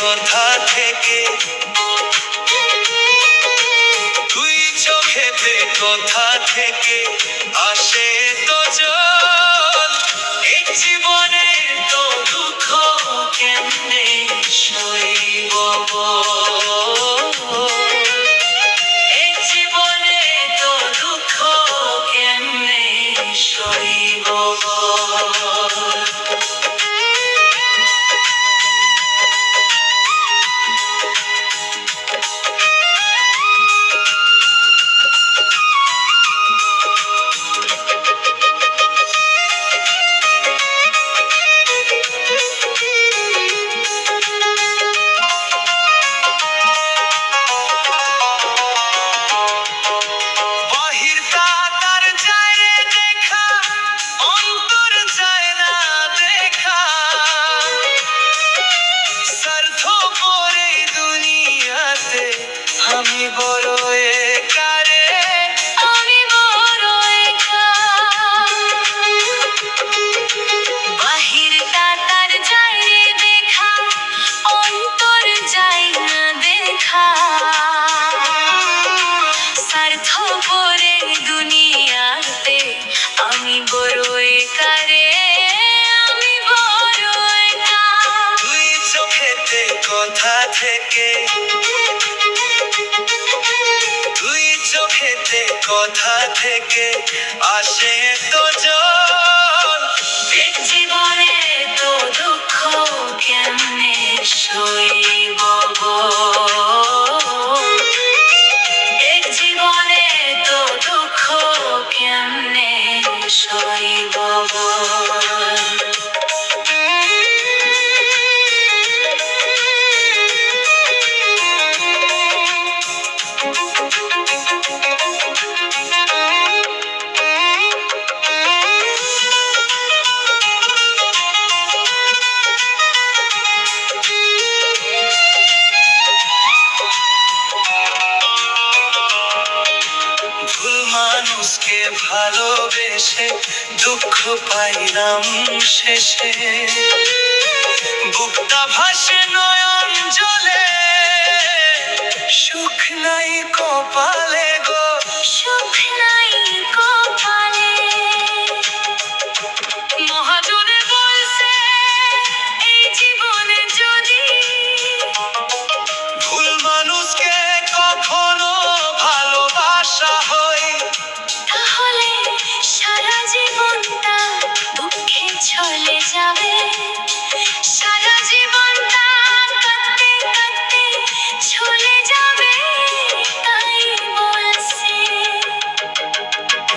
কথা থেকে, দুই চোখেতে কথা থেকে আসে তো জল। এই জীবনের তো দুঃখ কেমনে সইব বল? এই জীবনে তো দুঃখ কেমনে সইব বল? আমি বড় একা রে, আমি বড় একা। বাহিরটা তার যায় রে দেখা, অন্তর যায় না দেখা। স্বার্থপরের দুনিয়াতে আমি বড় একা রে, আমি বড় একা। দুই চোখেতে কথা থেকে, দুই চোখেতে কথা থেকে আসে তো জল। এক জীবনে তো দুঃখ কেমনে সইব বল? এক জীবনে তো দুঃখ কেমনে সইব বল? মানুষকে ভালোবেসে দুঃখ পাইলাম শেষে, বুকটা ভাসে নয়ন জলে, সুখ নাই কপালে গো, সুখ নাই কপালে। মহাজনে বলছে এই জীবনে যদি ভুল মানুষকে কখনো ভালোবাসা হয়, তাহলে সারা জীবনটা দুঃখে চলে যাবে। সারা জীবনটা কাঁদতে কাঁদতে চলে যাবে। তাই বলছি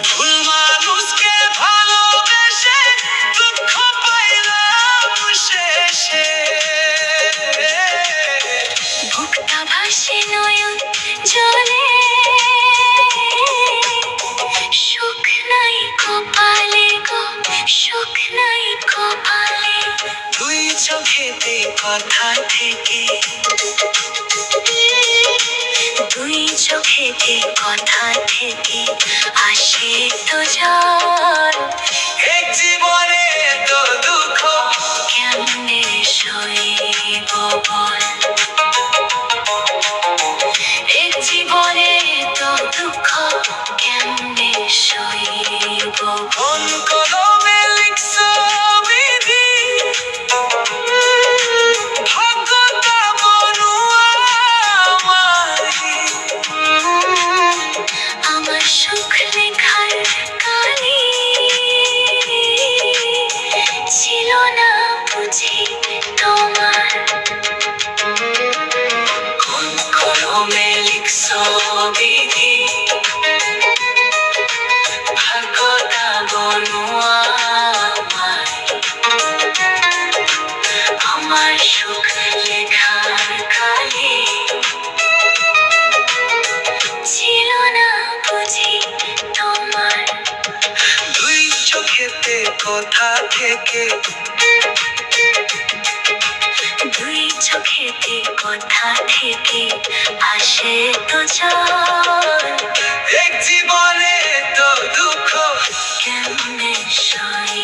ভুল মানুষকে ভালোবেসে দুঃখ পাইলাম শেষে, বুকটা ভাসে নয়ন জলে, সুখ নাই কপালে গো, সুখ নাই কপালে। দুই চোখেতে কথা থেকে, দুই চোখেতে কথা থেকে আসে তো জল। এক জীবনে তো দুঃখ কেমনে সইব বল? এক জীবনে তো দুঃখ কেমনে সইব? কোন কলমে লিখছো বিধি, ভাগ্যটা বনুয়া আমায়। আমার সুখ লেখার কালি ছিল না বুঝি তোমার। কোন কলমে লিখছো বিধি, ভাগ্যটা বনুয়া আমায়। আমার সুখ লেখার কালি ছিল না বুঝি তোমার। দুই চোখেতে কথা থেকে, দুই চোখেতে কথা থেকে আসে তো জল। এক জীবনে তো দুঃখ কেমনে সই